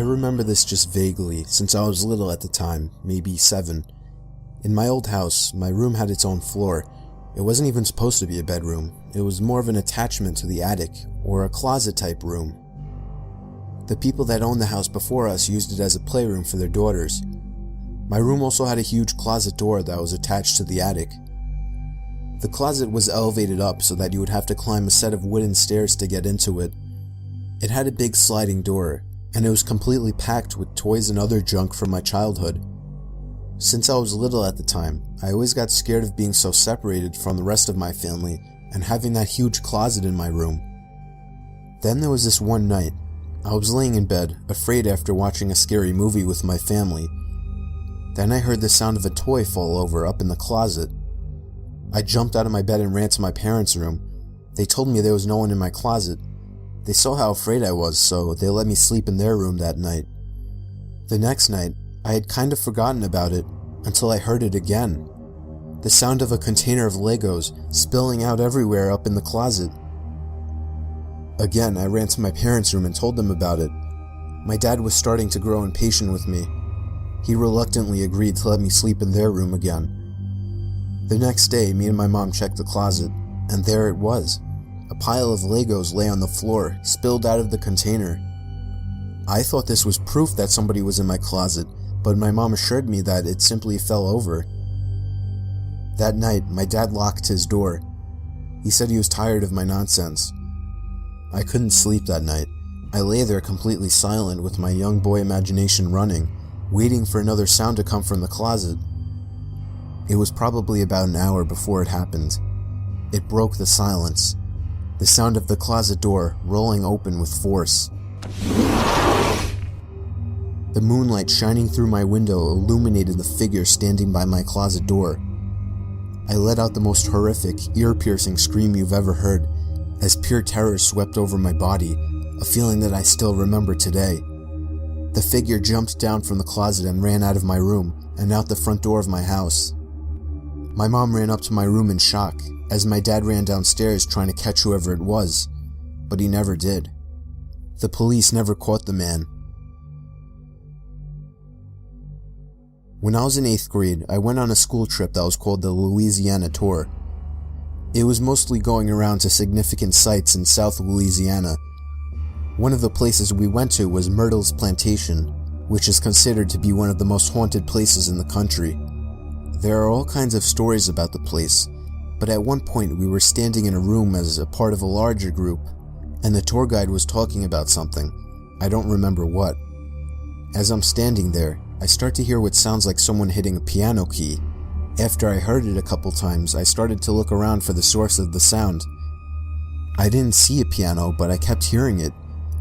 I remember this just vaguely, since I was little at the time, maybe 7. In my old house, my room had its own floor. It wasn't even supposed to be a bedroom. It was more of an attachment to the attic, or a closet-type room. The people that owned the house before us used it as a playroom for their daughters. My room also had a huge closet door that was attached to the attic. The closet was elevated up so that you would have to climb a set of wooden stairs to get into it. It had a big sliding door, and it was completely packed with toys and other junk from my childhood. Since I was little at the time, I always got scared of being so separated from the rest of my family and having that huge closet in my room. Then there was this one night. I was laying in bed, afraid after watching a scary movie with my family. Then I heard the sound of a toy fall over up in the closet. I jumped out of my bed and ran to my parents' room. They told me there was no one in my closet. They saw how afraid I was, so they let me sleep in their room that night. The next night, I had kind of forgotten about it until I heard it again. The sound of a container of Legos spilling out everywhere up in the closet. Again, I ran to my parents' room and told them about it. My dad was starting to grow impatient with me. He reluctantly agreed to let me sleep in their room again. The next day, me and my mom checked the closet, and there it was. A pile of Legos lay on the floor, spilled out of the container. I thought this was proof that somebody was in my closet, but my mom assured me that it simply fell over. That night, my dad locked his door. He said he was tired of my nonsense. I couldn't sleep that night. I lay there completely silent with my young boy imagination running, waiting for another sound to come from the closet. It was probably about an hour before it happened. It broke the silence. The sound of the closet door rolling open with force. The moonlight shining through my window illuminated the figure standing by my closet door. I let out the most horrific, ear-piercing scream you've ever heard, as pure terror swept over my body, a feeling that I still remember today. The figure jumped down from the closet and ran out of my room and out the front door of my house. My mom ran up to my room in shock, as my dad ran downstairs trying to catch whoever it was, but he never did. The police never caught the man. When I was in 8th grade, I went on a school trip that was called the Louisiana Tour. It was mostly going around to significant sites in South Louisiana. One of the places we went to was Myrtle's Plantation, which is considered to be one of the most haunted places in the country. There are all kinds of stories about the place, but at one point we were standing in a room as a part of a larger group, and the tour guide was talking about something. I don't remember what. As I'm standing there, I start to hear what sounds like someone hitting a piano key. After I heard it a couple times, I started to look around for the source of the sound. I didn't see a piano, but I kept hearing it,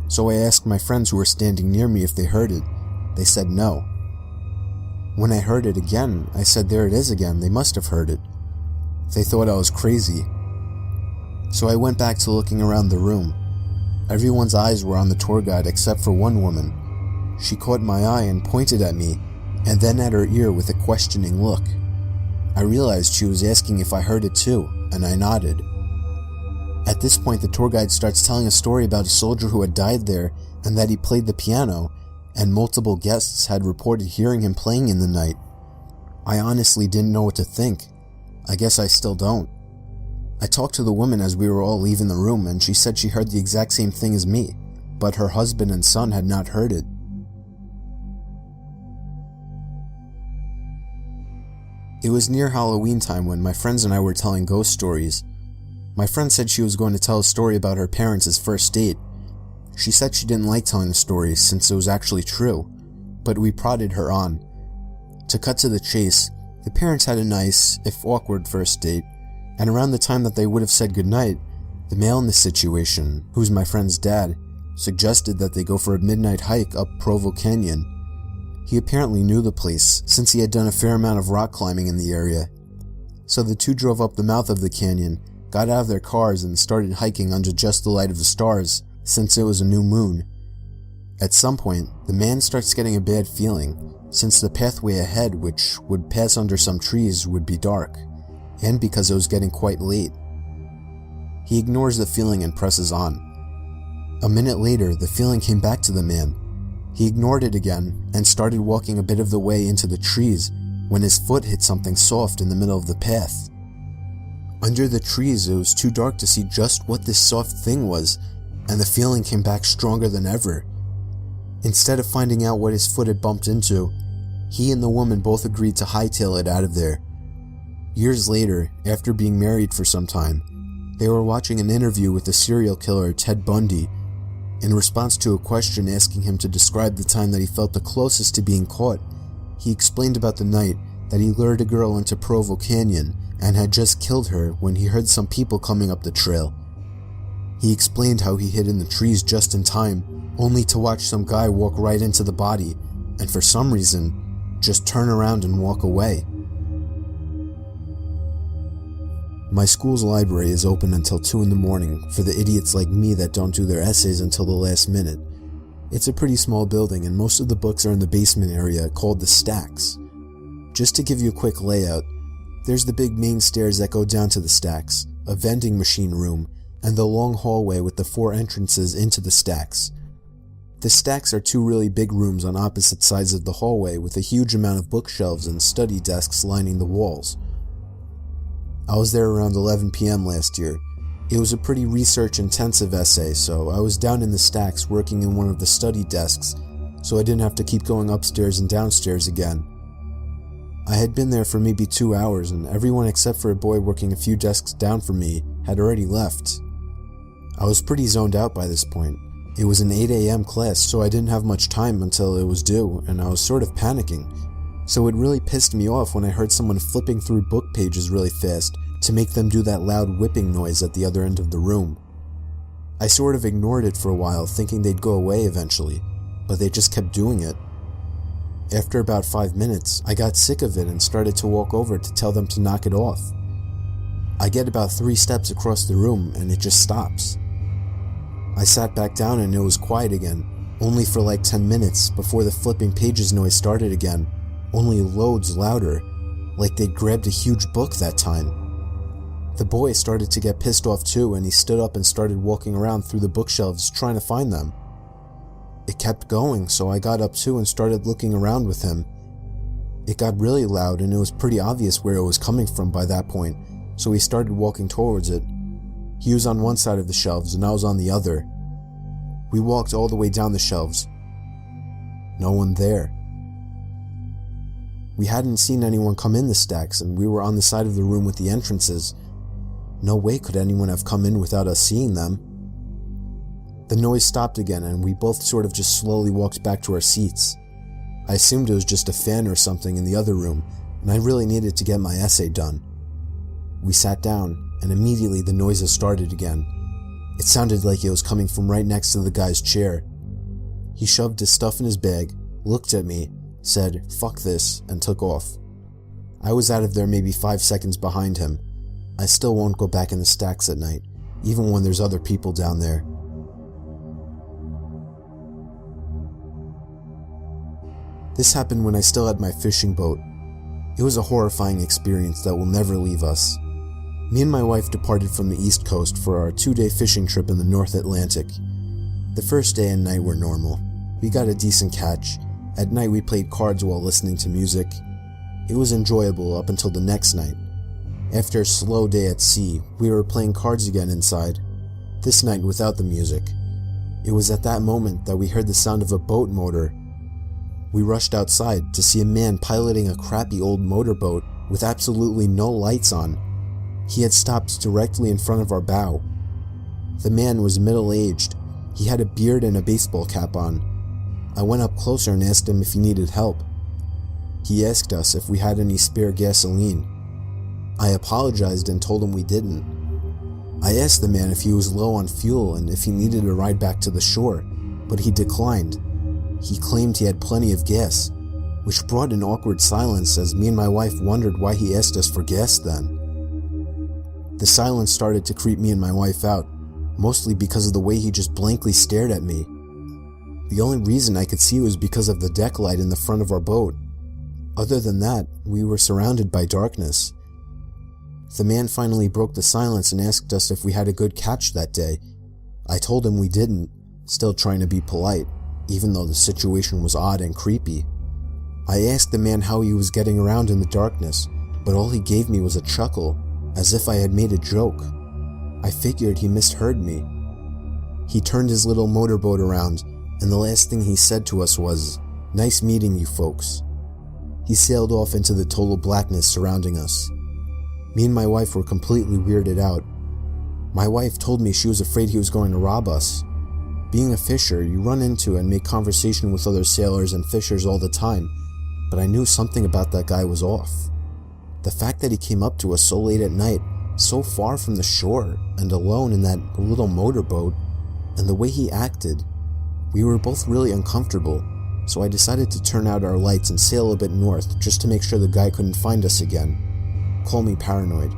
so I asked my friends who were standing near me if they heard it. They said no. When I heard it again, I said there it is again, they must have heard it. They thought I was crazy. So I went back to looking around the room. Everyone's eyes were on the tour guide except for one woman. She caught my eye and pointed at me, and then at her ear with a questioning look. I realized she was asking if I heard it too, and I nodded. At this point, the tour guide starts telling a story about a soldier who had died there and that he played the piano, and multiple guests had reported hearing him playing in the night. I honestly didn't know what to think. I guess I still don't. I talked to the woman as we were all leaving the room, and she said she heard the exact same thing as me, but her husband and son had not heard it. It was near Halloween time when my friends and I were telling ghost stories. My friend said she was going to tell a story about her parents' first date. She said she didn't like telling the story since it was actually true, but we prodded her on. To cut to the chase, the parents had a nice, if awkward, first date, and around the time that they would have said goodnight, the male in the situation, who's my friend's dad, suggested that they go for a midnight hike up Provo Canyon. He apparently knew the place, since he had done a fair amount of rock climbing in the area. So the two drove up the mouth of the canyon, got out of their cars, and started hiking under just the light of the stars, since it was a new moon. At some point, the man starts getting a bad feeling, since the pathway ahead, which would pass under some trees, would be dark, and because it was getting quite late. He ignores the feeling and presses on. A minute later, the feeling came back to the man. He ignored it again and started walking a bit of the way into the trees when his foot hit something soft in the middle of the path. Under the trees, it was too dark to see just what this soft thing was, and the feeling came back stronger than ever. Instead of finding out what his foot had bumped into, he and the woman both agreed to hightail it out of there. Years later, after being married for some time, they were watching an interview with the serial killer Ted Bundy. In response to a question asking him to describe the time that he felt the closest to being caught, he explained about the night that he lured a girl into Provo Canyon and had just killed her when he heard some people coming up the trail. He explained how he hid in the trees just in time, only to watch some guy walk right into the body, and for some reason, just turn around and walk away. My school's library is open until 2 in the morning for the idiots like me that don't do their essays until the last minute. It's a pretty small building and most of the books are in the basement area called the stacks. Just to give you a quick layout, there's the big main stairs that go down to the stacks, a vending machine room, and the long hallway with the 4 entrances into the stacks. The stacks are 2 really big rooms on opposite sides of the hallway with a huge amount of bookshelves and study desks lining the walls. I was there around 11 p.m. last year. It was a pretty research-intensive essay, so I was down in the stacks working in one of the study desks, so I didn't have to keep going upstairs and downstairs again. I had been there for maybe 2 hours, and everyone except for a boy working a few desks down from me had already left. I was pretty zoned out by this point. It was an 8 a.m. class, so I didn't have much time until it was due, and I was sort of panicking. So it really pissed me off when I heard someone flipping through book pages really fast to make them do that loud whipping noise at the other end of the room. I sort of ignored it for a while, thinking they'd go away eventually, but they just kept doing it. After about 5 minutes, I got sick of it and started to walk over to tell them to knock it off. I get about 3 steps across the room and it just stops. I sat back down and it was quiet again, only for like 10 minutes before the flipping pages noise started again, only loads louder, like they'd grabbed a huge book that time. The boy started to get pissed off too, and he stood up and started walking around through the bookshelves trying to find them. It kept going, so I got up too and started looking around with him. It got really loud and it was pretty obvious where it was coming from by that point, so we started walking towards it. He was on one side of the shelves and I was on the other. We walked all the way down the shelves. No one there. We hadn't seen anyone come in the stacks and we were on the side of the room with the entrances. No way could anyone have come in without us seeing them. The noise stopped again and we both sort of just slowly walked back to our seats. I assumed it was just a fan or something in the other room, and I really needed to get my essay done. We sat down, and immediately the noises started again. It sounded like it was coming from right next to the guy's chair. He shoved his stuff in his bag, looked at me, said, "Fuck this," and took off. I was out of there maybe 5 seconds behind him. I still won't go back in the stacks at night, even when there's other people down there. This happened when I still had my fishing boat. It was a horrifying experience that will never leave us. Me and my wife departed from the East Coast for our 2-day fishing trip in the North Atlantic. The first day and night were normal. We got a decent catch. At night we played cards while listening to music. It was enjoyable up until the next night. After a slow day at sea, we were playing cards again inside, this night without the music. It was at that moment that we heard the sound of a boat motor. We rushed outside to see a man piloting a crappy old motorboat with absolutely no lights on. He had stopped directly in front of our bow. The man was middle-aged. He had a beard and a baseball cap on. I went up closer and asked him if he needed help. He asked us if we had any spare gasoline. I apologized and told him we didn't. I asked the man if he was low on fuel and if he needed a ride back to the shore, but he declined. He claimed he had plenty of gas, which brought an awkward silence as me and my wife wondered why he asked us for gas then. The silence started to creep me and my wife out, mostly because of the way he just blankly stared at me. The only reason I could see was because of the deck light in the front of our boat. Other than that, we were surrounded by darkness. The man finally broke the silence and asked us if we had a good catch that day. I told him we didn't, still trying to be polite, even though the situation was odd and creepy. I asked the man how he was getting around in the darkness, but all he gave me was a chuckle, as if I had made a joke. I figured he misheard me. He turned his little motorboat around, and the last thing he said to us was, "Nice meeting you folks." He sailed off into the total blackness surrounding us. Me and my wife were completely weirded out. My wife told me she was afraid he was going to rob us. Being a fisher, you run into and make conversation with other sailors and fishers all the time, but I knew something about that guy was off. The fact that he came up to us so late at night, so far from the shore, and alone in that little motorboat, and the way he acted, we were both really uncomfortable, so I decided to turn out our lights and sail a bit north just to make sure the guy couldn't find us again. Call me paranoid.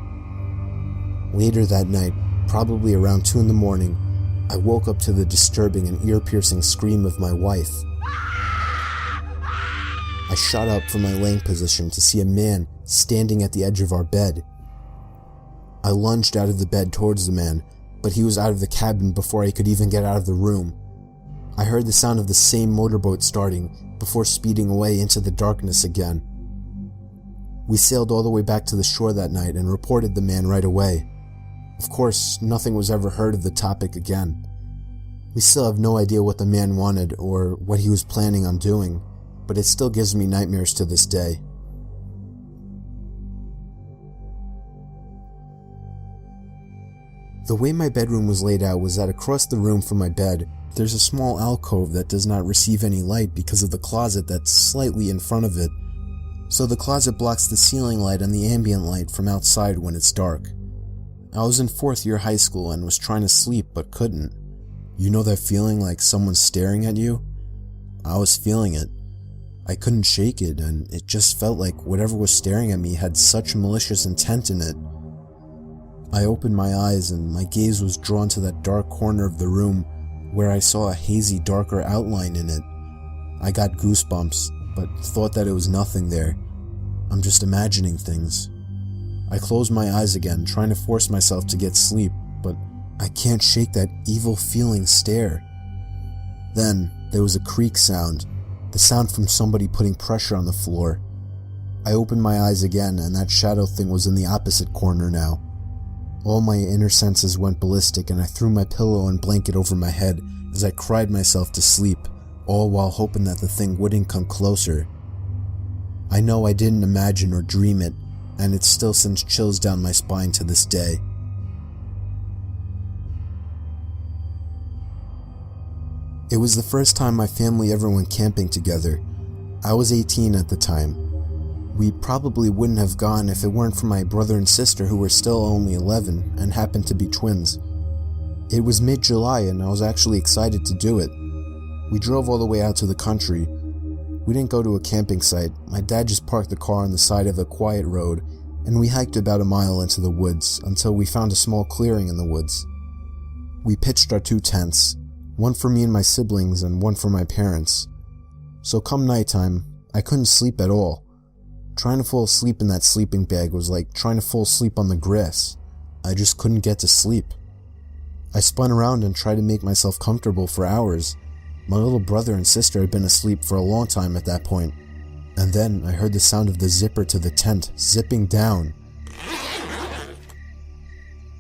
Later that night, probably around 2 in the morning, I woke up to the disturbing and ear-piercing scream of my wife. I shot up from my laying position to see a man standing at the edge of our bed. I lunged out of the bed towards the man, but he was out of the cabin before I could even get out of the room. I heard the sound of the same motorboat starting before speeding away into the darkness again. We sailed all the way back to the shore that night and reported the man right away. Of course, nothing was ever heard of the topic again. We still have no idea what the man wanted or what he was planning on doing, but it still gives me nightmares to this day. The way my bedroom was laid out was that across the room from my bed, there's a small alcove that does not receive any light because of the closet that's slightly in front of it. So the closet blocks the ceiling light and the ambient light from outside when it's dark. I was in 4th year high school and was trying to sleep but couldn't. You know that feeling like someone's staring at you? I was feeling it. I couldn't shake it, and it just felt like whatever was staring at me had such malicious intent in it. I opened my eyes and my gaze was drawn to that dark corner of the room where I saw a hazy, darker outline in it. I got goosebumps, but thought that it was nothing there. I'm just imagining things. I closed my eyes again, trying to force myself to get sleep, but I can't shake that evil feeling stare. Then, there was a creak sound, the sound from somebody putting pressure on the floor. I opened my eyes again, and that shadow thing was in the opposite corner now. All my inner senses went ballistic, and I threw my pillow and blanket over my head as I cried myself to sleep, all while hoping that the thing wouldn't come closer. I know I didn't imagine or dream it, and it still sends chills down my spine to this day. It was the first time my family ever went camping together. I was 18 at the time. We probably wouldn't have gone if it weren't for my brother and sister who were still only 11 and happened to be twins. It was mid-July and I was actually excited to do it. We drove all the way out to the country. We didn't go to a camping site. My dad just parked the car on the side of a quiet road, and we hiked about a mile into the woods until we found a small clearing in the woods. We pitched our 2 tents, one for me and my siblings and one for my parents. So come nighttime, I couldn't sleep at all. Trying to fall asleep in that sleeping bag was like trying to fall asleep on the grass. I just couldn't get to sleep. I spun around and tried to make myself comfortable for hours. My little brother and sister had been asleep for a long time at that point, and then I heard the sound of the zipper to the tent zipping down.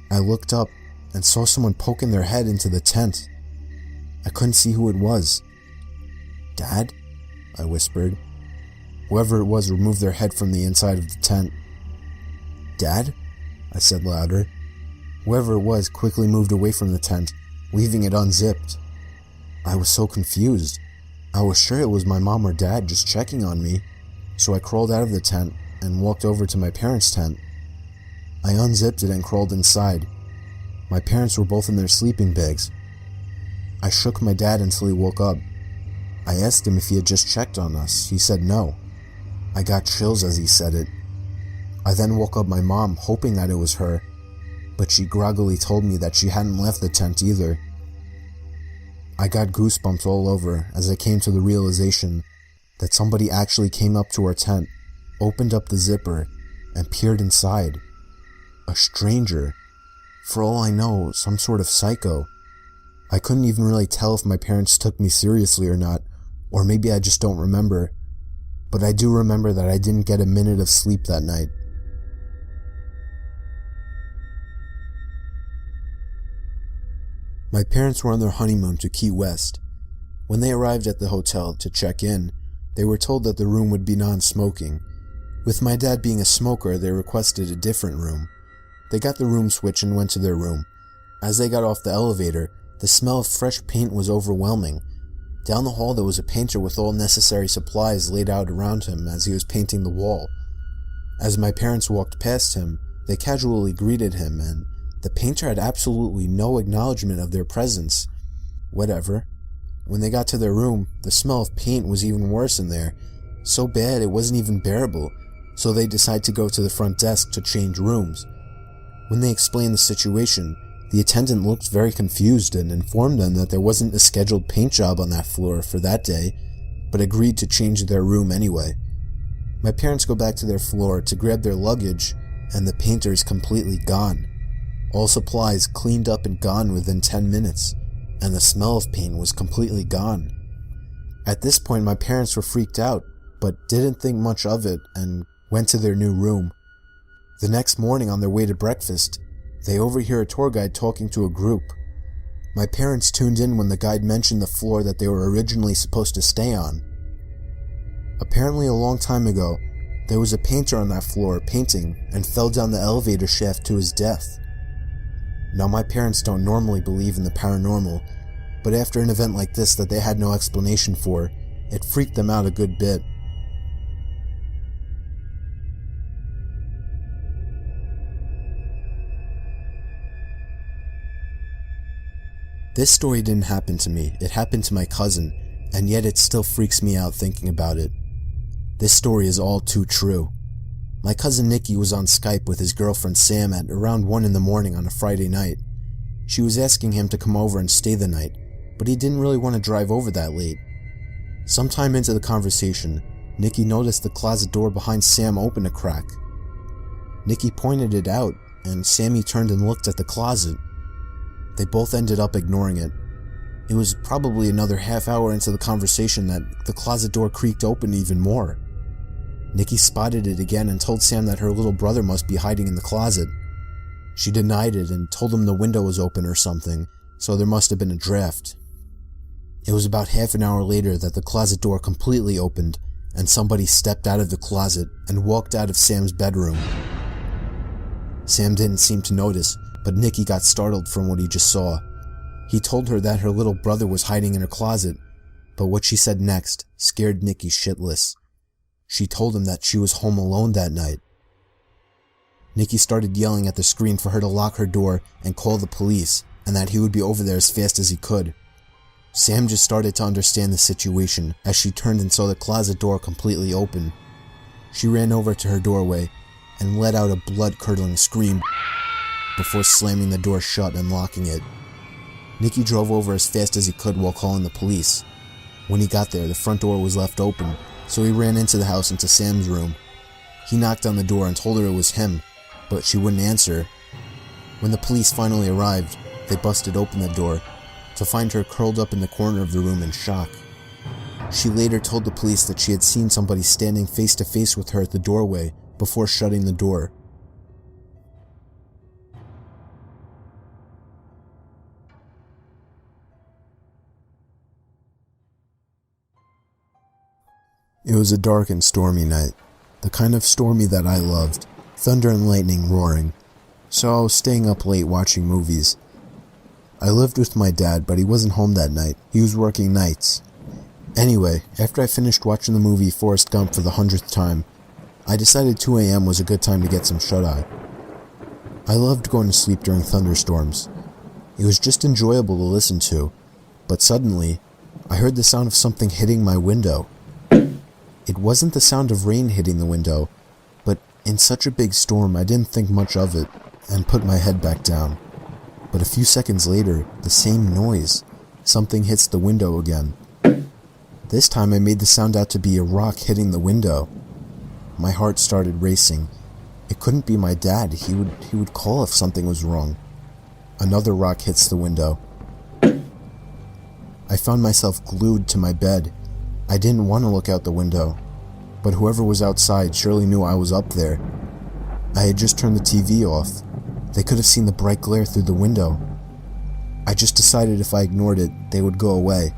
I looked up and saw someone poking their head into the tent. I couldn't see who it was. "Dad?" I whispered. Whoever it was removed their head from the inside of the tent. "Dad?" I said louder. Whoever it was quickly moved away from the tent, leaving it unzipped. I was so confused. I was sure it was my mom or dad just checking on me, so I crawled out of the tent and walked over to my parents' tent. I unzipped it and crawled inside. My parents were both in their sleeping bags. I shook my dad until he woke up. I asked him if he had just checked on us. He said no. I got chills as he said it. I then woke up my mom, hoping that it was her, but she groggily told me that she hadn't left the tent either. I got goosebumps all over as I came to the realization that somebody actually came up to our tent, opened up the zipper, and peered inside. A stranger. For all I know, some sort of psycho. I couldn't even really tell if my parents took me seriously or not, or maybe I just don't remember. But I do remember that I didn't get a minute of sleep that night. My parents were on their honeymoon to Key West. When they arrived at the hotel to check in, they were told that the room would be non-smoking. With my dad being a smoker, they requested a different room. They got the room switch and went to their room. As they got off the elevator, the smell of fresh paint was overwhelming. Down the hall there was a painter with all necessary supplies laid out around him as he was painting the wall. As my parents walked past him, they casually greeted him, and the painter had absolutely no acknowledgement of their presence. Whatever. When they got to their room, the smell of paint was even worse in there. So bad it wasn't even bearable, so they decided to go to the front desk to change rooms. When they explained the situation, the attendant looked very confused and informed them that there wasn't a scheduled paint job on that floor for that day, but agreed to change their room anyway. My parents go back to their floor to grab their luggage, and the painter is completely gone. All supplies cleaned up and gone within 10 minutes, and the smell of paint was completely gone. At this point, my parents were freaked out, but didn't think much of it and went to their new room. The next morning on their way to breakfast, they overhear a tour guide talking to a group. My parents tuned in when the guide mentioned the floor that they were originally supposed to stay on. Apparently a long time ago, there was a painter on that floor painting and fell down the elevator shaft to his death. Now my parents don't normally believe in the paranormal, but after an event like this that they had no explanation for, it freaked them out a good bit. This story didn't happen to me, it happened to my cousin, and yet it still freaks me out thinking about it. This story is all too true. My cousin Nikki was on Skype with his girlfriend Sam at around 1 in the morning on a Friday night. She was asking him to come over and stay the night, but he didn't really want to drive over that late. Sometime into the conversation, Nikki noticed the closet door behind Sam open a crack. Nikki pointed it out, and Sammy turned and looked at the closet. They both ended up ignoring it. It was probably another half hour into the conversation that the closet door creaked open even more. Nikki spotted it again and told Sam that her little brother must be hiding in the closet. She denied it and told him the window was open or something, so there must have been a draft. It was about half an hour later that the closet door completely opened and somebody stepped out of the closet and walked out of Sam's bedroom. Sam didn't seem to notice, but Nikki got startled from what he just saw. He told her that her little brother was hiding in her closet, but what she said next scared Nikki shitless. She told him that she was home alone that night. Nikki started yelling at the screen for her to lock her door and call the police, and that he would be over there as fast as he could. Sam just started to understand the situation as she turned and saw the closet door completely open. She ran over to her doorway and let out a blood-curdling scream before slamming the door shut and locking it. Nikki drove over as fast as he could while calling the police. When he got there, the front door was left open, so he ran into the house into Sam's room. He knocked on the door and told her it was him, but she wouldn't answer. When the police finally arrived, they busted open the door to find her curled up in the corner of the room in shock. She later told the police that she had seen somebody standing face to face with her at the doorway before shutting the door. It was a dark and stormy night, the kind of stormy that I loved, thunder and lightning roaring, so I was staying up late watching movies. I lived with my dad, but he wasn't home that night. He was working nights. Anyway, after I finished watching the movie Forrest Gump for the 100th time, I decided 2 a.m. was a good time to get some shut-eye. I loved going to sleep during thunderstorms. It was just enjoyable to listen to, but suddenly, I heard the sound of something hitting my window. It wasn't the sound of rain hitting the window, but in such a big storm I didn't think much of it and put my head back down. But a few seconds later, the same noise. Something hits the window again. This time I made the sound out to be a rock hitting the window. My heart started racing. It couldn't be my dad. He would call if something was wrong. Another rock hits the window. I found myself glued to my bed. I didn't want to look out the window, but whoever was outside surely knew I was up there. I had just turned the TV off. They could have seen the bright glare through the window. I just decided if I ignored it, they would go away.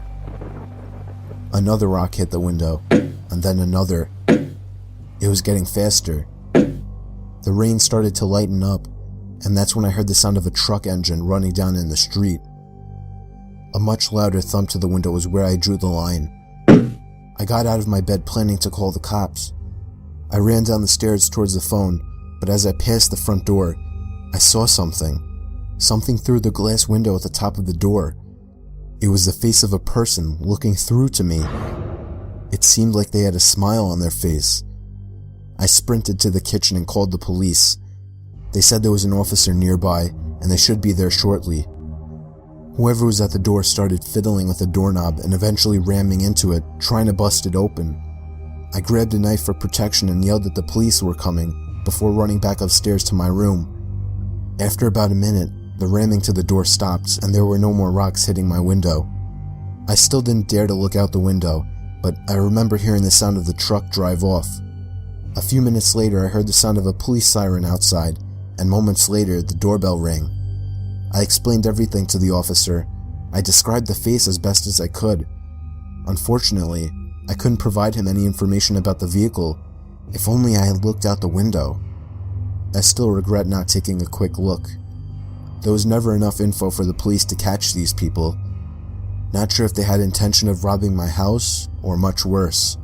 Another rock hit the window, and then another. It was getting faster. The rain started to lighten up, and that's when I heard the sound of a truck engine running down in the street. A much louder thump to the window was where I drew the line. I got out of my bed planning to call the cops. I ran down the stairs towards the phone, but as I passed the front door, I saw something. Something through the glass window at the top of the door. It was the face of a person looking through to me. It seemed like they had a smile on their face. I sprinted to the kitchen and called the police. They said there was an officer nearby, and they should be there shortly. Whoever was at the door started fiddling with the doorknob and eventually ramming into it, trying to bust it open. I grabbed a knife for protection and yelled that the police were coming, before running back upstairs to my room. After about a minute, the ramming to the door stopped and there were no more rocks hitting my window. I still didn't dare to look out the window, but I remember hearing the sound of the truck drive off. A few minutes later, I heard the sound of a police siren outside, and moments later, the doorbell rang. I explained everything to the officer. I described the face as best as I could. Unfortunately, I couldn't provide him any information about the vehicle. If only I had looked out the window. I still regret not taking a quick look. There was never enough info for the police to catch these people. Not sure if they had intention of robbing my house, or much worse.